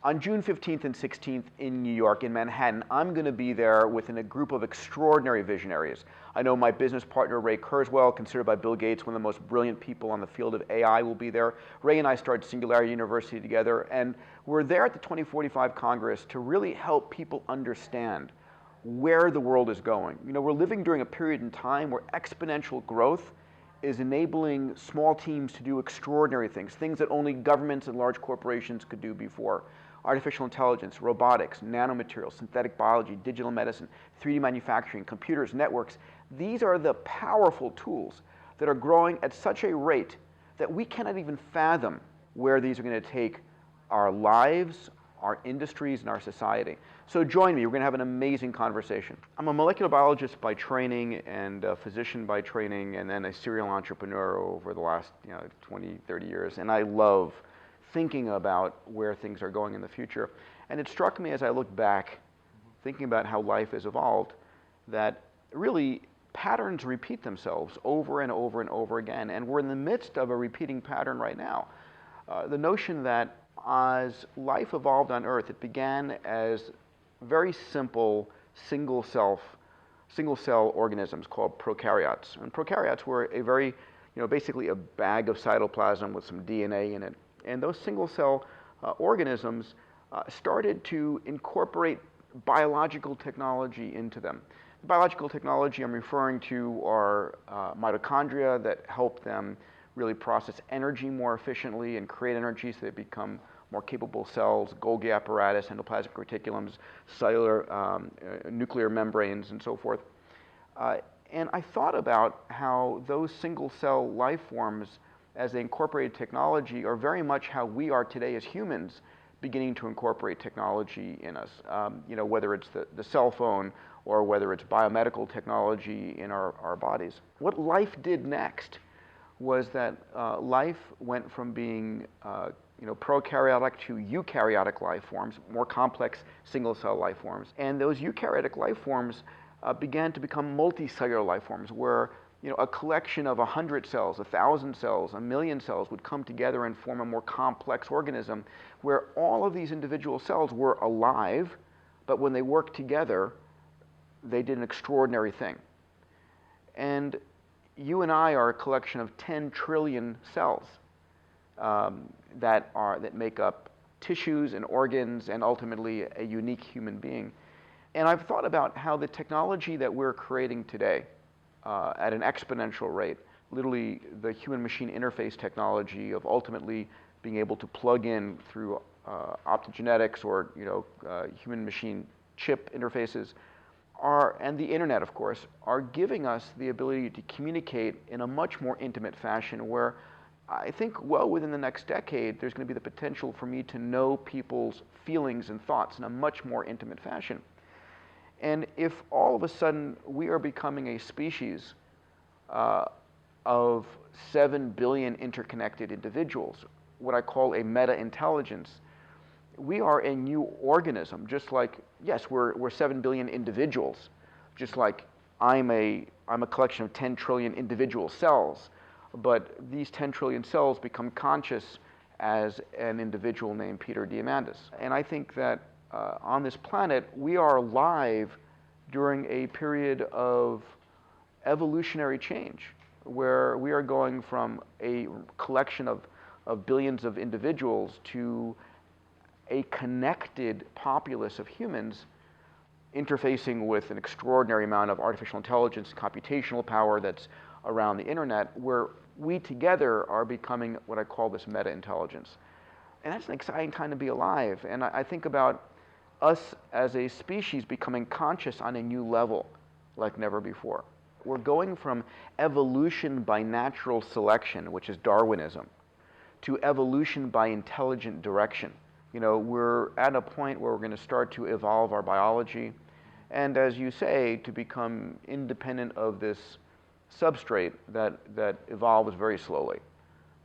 On June 15th and 16th in New York, in Manhattan, I'm going to be there within a group of extraordinary visionaries. I know my business partner, Ray Kurzweil, considered by Bill Gates one of the most brilliant people on the field of AI, will be there. Ray and I started Singularity University together, and we're there at the 2045 Congress to really help people understand where the world is going. You know, we're living during a period in time where exponential growth is enabling small teams to do extraordinary things, things that only governments and large corporations could do before. Artificial intelligence, robotics, nanomaterials, synthetic biology, digital medicine, 3D manufacturing, computers, networks. These are the powerful tools that are growing at such a rate that we cannot even fathom where these are going to take our lives, our industries, and our society. So join me, we're going to have an amazing conversation. I'm a molecular biologist by training and a physician by training, and then a serial entrepreneur over the last 20, 30 years, and I love thinking about where things are going in the future. And it struck me as I looked back, thinking about how life has evolved, that really patterns repeat themselves over and over and over again, and we're in the midst of a repeating pattern right now. The notion that as life evolved on Earth, it began as very simple single cell organisms called prokaryotes. And prokaryotes were a very, basically a bag of cytoplasm with some DNA in it. And those single cell organisms started to incorporate biological technology into them. The biological technology I'm referring to are mitochondria that help them really process energy more efficiently and create energy so they become more capable cells, Golgi apparatus, endoplasmic reticulums, cellular nuclear membranes, and so forth. And I thought about how those single cell life forms, as they incorporated technology, are very much how we are today as humans, beginning to incorporate technology in us. Whether it's the cell phone or whether it's biomedical technology in our bodies. What life did next was that life went from being prokaryotic to eukaryotic life forms, more complex single cell life forms. And those eukaryotic life forms began to become multicellular life forms, where a collection of 100 cells, 1,000 cells, 1,000,000 cells would come together and form a more complex organism, where all of these individual cells were alive, but when they worked together, they did an extraordinary thing. And you and I are a collection of 10 trillion cells that make up tissues and organs and ultimately a unique human being. And I've thought about how the technology that we're creating today at an exponential rate, literally the human-machine interface technology of ultimately being able to plug in through optogenetics or human-machine chip interfaces, and the internet, of course, are giving us the ability to communicate in a much more intimate fashion, where I think well within the next decade there's going to be the potential for me to know people's feelings and thoughts in a much more intimate fashion. And if all of a sudden we are becoming a species of 7 billion interconnected individuals, what I call a meta-intelligence, we are a new organism, just like, yes, we're 7 billion individuals, just like I'm a collection of 10 trillion individual cells, but these 10 trillion cells become conscious as an individual named Peter Diamandis. And I think that on this planet, we are alive during a period of evolutionary change, where we are going from a collection of billions of individuals to a connected populace of humans interfacing with an extraordinary amount of artificial intelligence, computational power that's around the internet, where we together are becoming what I call this meta-intelligence. And that's an exciting time to be alive. And I think about us as a species becoming conscious on a new level like never before. We're going from evolution by natural selection, which is Darwinism, to evolution by intelligent direction. We're at a point where we're going to start to evolve our biology, and as you say, to become independent of this substrate that evolves very slowly.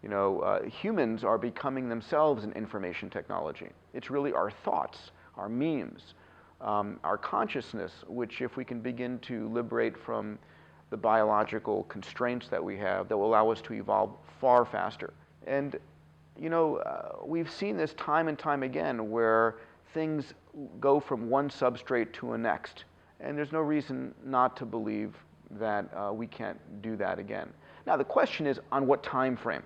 Humans are becoming themselves an information technology. It's really our thoughts, our memes, our consciousness, which if we can begin to liberate from the biological constraints that we have, that will allow us to evolve far faster. And We've seen this time and time again where things go from one substrate to a next. And there's no reason not to believe that we can't do that again. Now, the question is on what time frame?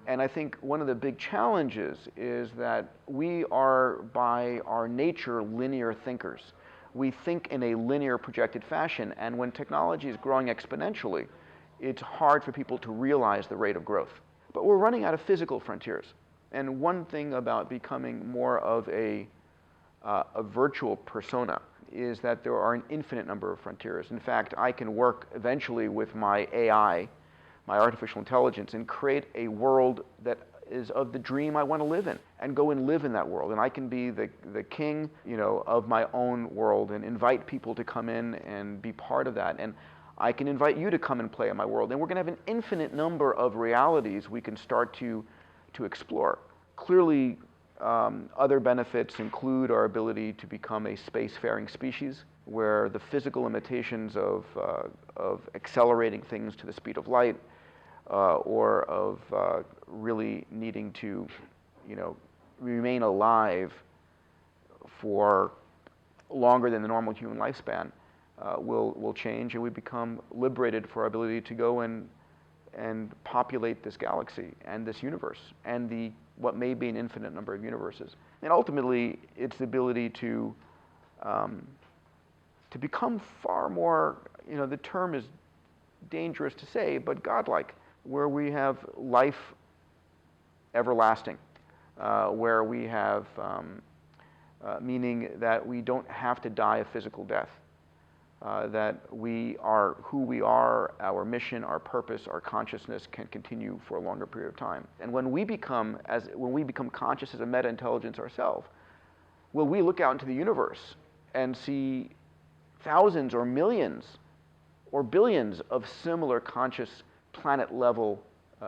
And I think one of the big challenges is that we are, by our nature, linear thinkers. We think in a linear projected fashion, and when technology is growing exponentially, it's hard for people to realize the rate of growth. But we're running out of physical frontiers. And one thing about becoming more of a virtual persona is that there are an infinite number of frontiers. In fact, I can work eventually with my AI, my artificial intelligence, and create a world that is of the dream I want to live in, and go and live in that world. And I can be the king, of my own world, and invite people to come in and be part of that. And I can invite you to come and play in my world. And we're going to have an infinite number of realities we can start to explore. Clearly, other benefits include our ability to become a spacefaring species, where the physical limitations of accelerating things to the speed of light, or of really needing to, remain alive for longer than the normal human lifespan, will change, and we become liberated for our ability to go and populate this galaxy and this universe and what may be an infinite number of universes. And ultimately, it's the ability to become far more, the term is dangerous to say, but godlike, where we have life everlasting, where we have meaning that we don't have to die a physical death. That we are who we are, our mission, our purpose, our consciousness can continue for a longer period of time. And when we become conscious as a meta-intelligence ourselves, will we look out into the universe and see thousands or millions or billions of similar conscious planet-level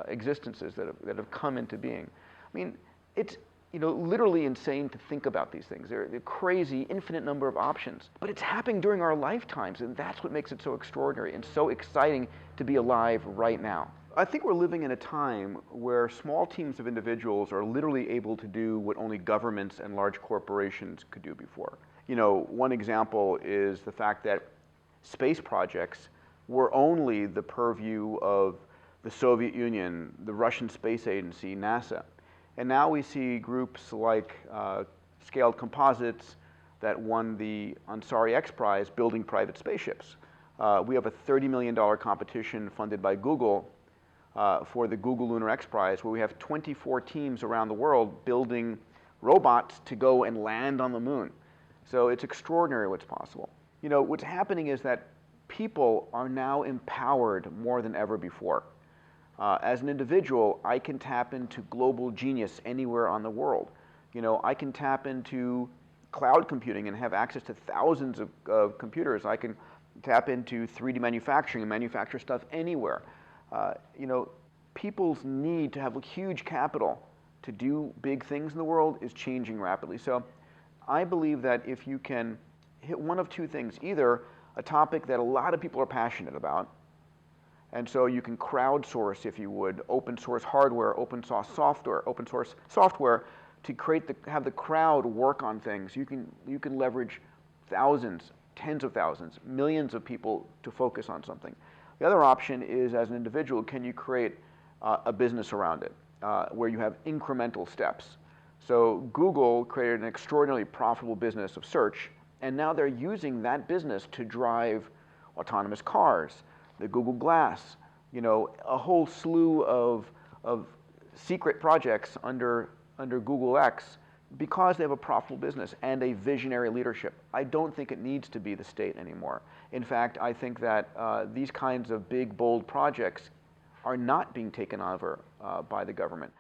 existences that have come into being? I mean, it's literally insane to think about these things. They're crazy, infinite number of options. But it's happening during our lifetimes, and that's what makes it so extraordinary and so exciting to be alive right now. I think we're living in a time where small teams of individuals are literally able to do what only governments and large corporations could do before. One example is the fact that space projects were only the purview of the Soviet Union, the Russian Space Agency, NASA. And now we see groups like Scaled Composites that won the Ansari X PRIZE building private spaceships. We have a $30 million competition funded by Google for the Google Lunar X Prize, where we have 24 teams around the world building robots to go and land on the moon. So it's extraordinary what's possible. What's happening is that people are now empowered more than ever before. As an individual, I can tap into global genius anywhere on the world. I can tap into cloud computing and have access to thousands of computers. I can tap into 3D manufacturing and manufacture stuff anywhere. People's need to have huge capital to do big things in the world is changing rapidly. So I believe that if you can hit one of two things, either a topic that a lot of people are passionate about, and so you can crowdsource, if you would, open source hardware, open source software to have the crowd work on things. You can leverage thousands, tens of thousands, millions of people to focus on something. The other option is, as an individual, can you create a business around it where you have incremental steps? So Google created an extraordinarily profitable business of search, and now they're using that business to drive autonomous cars, the Google Glass, a whole slew of secret projects under Google X, because they have a profitable business and a visionary leadership. I don't think it needs to be the state anymore. In fact, I think that these kinds of big, bold projects are not being taken over by the government.